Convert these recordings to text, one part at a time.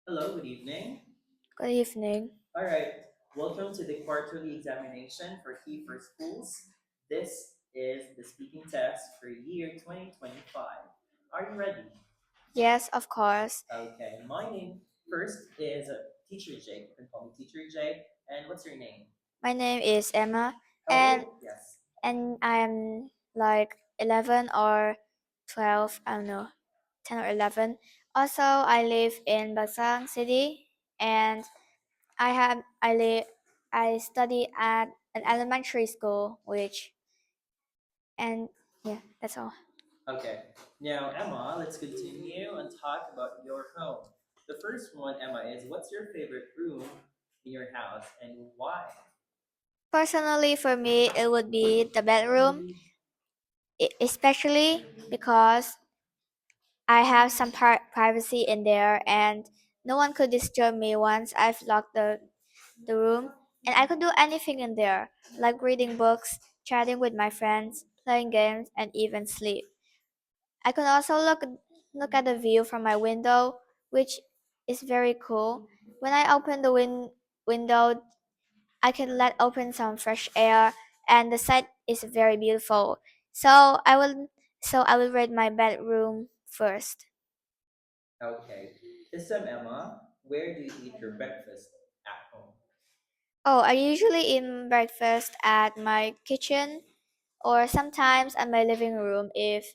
Hello, good evening. Good evening. All right, welcome to the quarterly examination for Key for Schools. This is the speaking test for year 2025. Are you ready? Yes, of course. Okay, my name first is Teacher Jake. You can call me Teacher Jake. And what's your name? My name is Emma, How and old? Yes. I am like 11 or 12. I don't know, 10 or 11. Also, I live in Bagsang City, and I study at an elementary school, which and yeah, that's all. Okay, now Emma, let's continue and talk about your home. The first one, Emma, is what's your favorite room in your house and why? Personally, for me, it would be the bedroom, especially because I have some privacy in there, and no one could disturb me once I've locked the room. And I could do anything in there, like reading books, chatting with my friends, playing games, and even sleep. I could also look at the view from my window, which is very cool. When I open the window, I can let open some fresh air, and the sight is very beautiful. So I will rate my bedroom first. Okay. This time, Emma, where do you eat your breakfast at home? Oh, I usually eat breakfast at my kitchen or sometimes at my living room if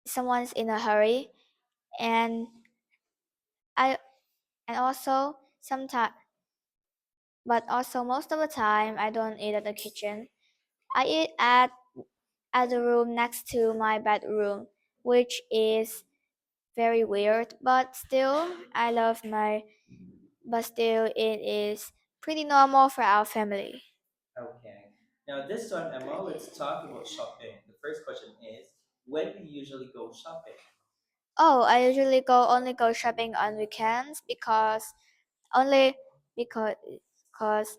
someone's in a hurry. And I and also sometimes, but also most of the time I don't eat at the kitchen. I eat at the room next to my bedroom, which is very weird, but still it is pretty normal for our family. Okay. Now, this time, Emma, let's talk about shopping. The first question is, when do you usually go shopping? Oh, I usually only go shopping on weekends only because because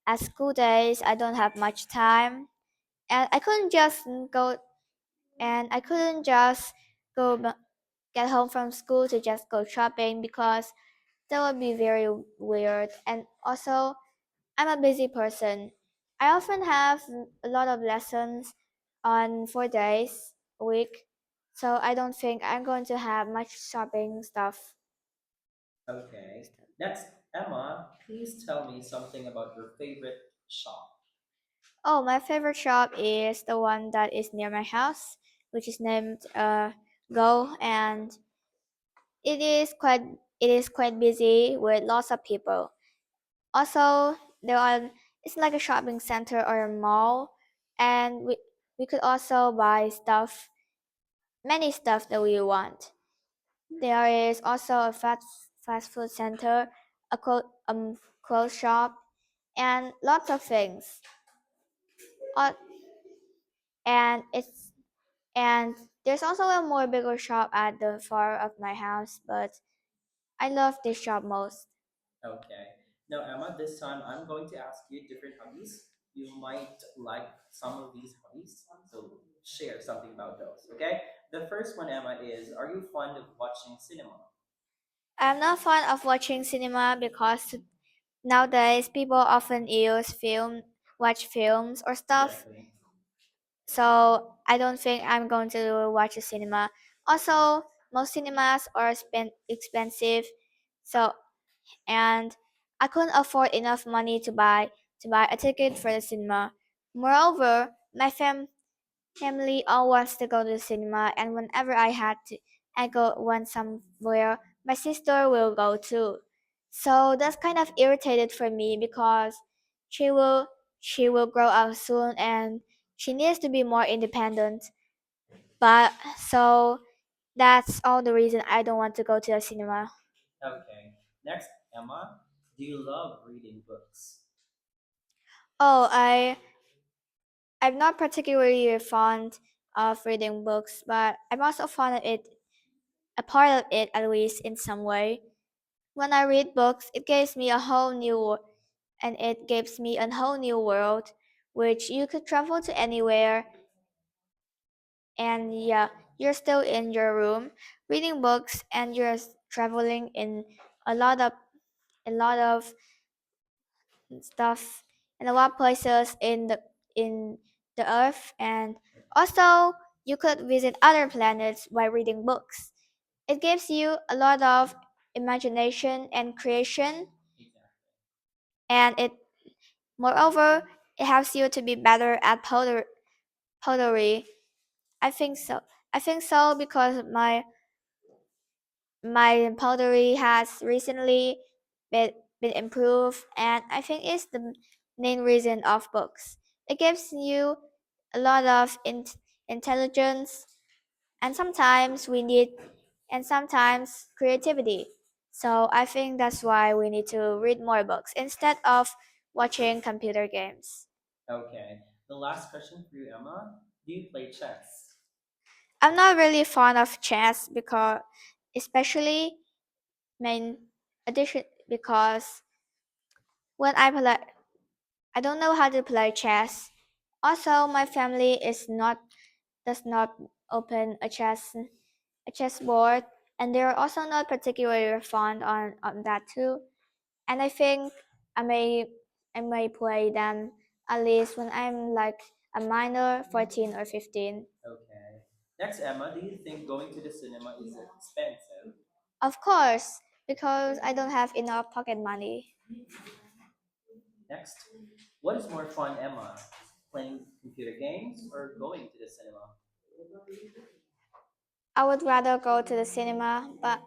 at school days I don't have much time, and I couldn't just go get home from school to just go shopping because that would be very weird. And also, I'm a busy person. I often have a lot of lessons on 4 days a week, so I don't think I'm going to have much shopping stuff. Okay. Next, Emma, please tell me something about your favorite shop. Oh, my favorite shop is the one that is near my house, which is named Go, and it is quite busy with lots of people. Also, there are it's like a shopping center or a mall, and we could also buy many stuff that we want. There is also a fast food center, a clothes shop, and lots of things. Uh, and it's and there's also a more bigger shop at the far of my house, but I love this shop most. Okay. Now, Emma, this time I'm going to ask you different hobbies. You might like some of these hobbies, so share something about those. Okay. The first one, Emma, is are you fond of watching cinema? I'm not fond of watching cinema because nowadays people often watch films or stuff. Exactly. So I don't think I'm going to watch a cinema. Also, most cinemas are expensive, so and I couldn't afford enough money to buy a ticket for the cinema. Moreover, family all wants to go to the cinema, and whenever I go went somewhere, my sister will go too. So that's kind of irritated for me because she will grow up soon and she needs to be more independent. But so that's all the reason I don't want to go to the cinema. Okay. Next, Emma, do you love reading books? Oh, I'm not particularly fond of reading books, but I'm also fond of it, a part of it at least in some way. When I read books, it gives me a whole new world, which you could travel to anywhere, and yeah, you're still in your room reading books, and traveling a lot of a lot of stuff in a lot of places in the earth, and also you could visit other planets by reading books. It gives you a lot of imagination and creation, and it moreover it helps you to be better at pottery. I think so. I think so because my pottery has recently been, been improved, and I think it's the main reason of books. It gives you a lot of intelligence, and sometimes we need, and sometimes creativity. So I think that's why we need to read more books instead of watching computer games. Okay. The last question for you, Emma. Do you play chess? I'm not really fond of chess because, especially main addition, because when I play, I don't know how to play chess. Also, my family is not does not open a chessboard, and they're also not particularly fond on that too. And I think I may I may play them at least when I'm like a minor, 14 or 15. Okay. Next, Emma, do you think going to the cinema is expensive? Of course, because I don't have enough pocket money. Next, what is more fun, Emma? Playing computer games or going to the cinema? I would rather go to the cinema, but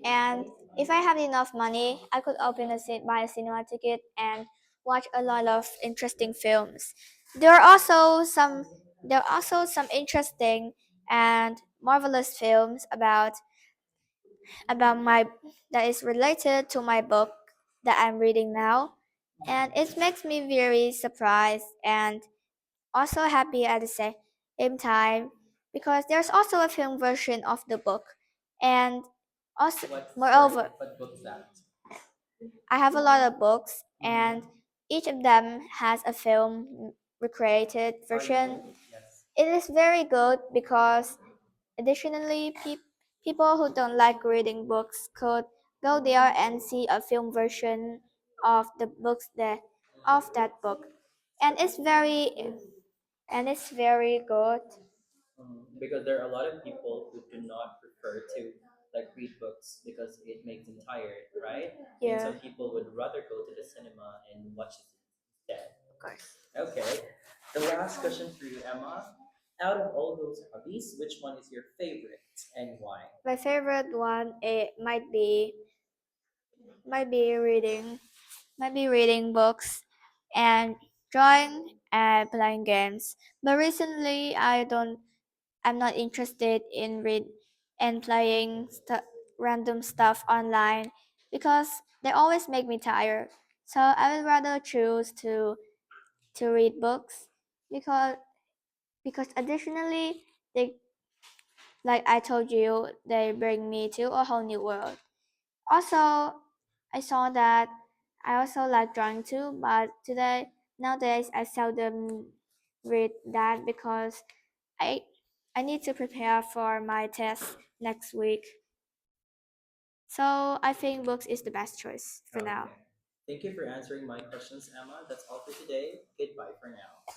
and if I have enough money, I could buy a cinema ticket and watch a lot of interesting films. There are also some there are also some interesting and marvelous films about my that is related to my book that I'm reading now, and it makes me very surprised and also happy at the same time because there's also a film version of the book, and also moreover What book is that? I have a lot of books, and each of them has a film recreated version. Yes. It is very good because additionally people who don't like reading books could go there and see a film version of the books that of that book, and it's very good. Because there are a lot of people who do not prefer to like read books because it makes them tired, right? And Yeah, some people would rather go to the cinema and watch it instead. of course. Okay. The last question for you, Emma. Out of all those hobbies, which one is your favorite and why? My favorite one it might be reading books and drawing and playing games. But recently I'm not interested in read and playing random stuff online because they always make me tired. So I would rather choose to read books because additionally they like I told you they bring me to a whole new world. Also, I saw that I also like drawing too, but nowadays I seldom read that because I I need to prepare for my test next week. So I think books is the best choice for now. Okay. Thank you for answering my questions, Emma. That's all for today. Goodbye for now.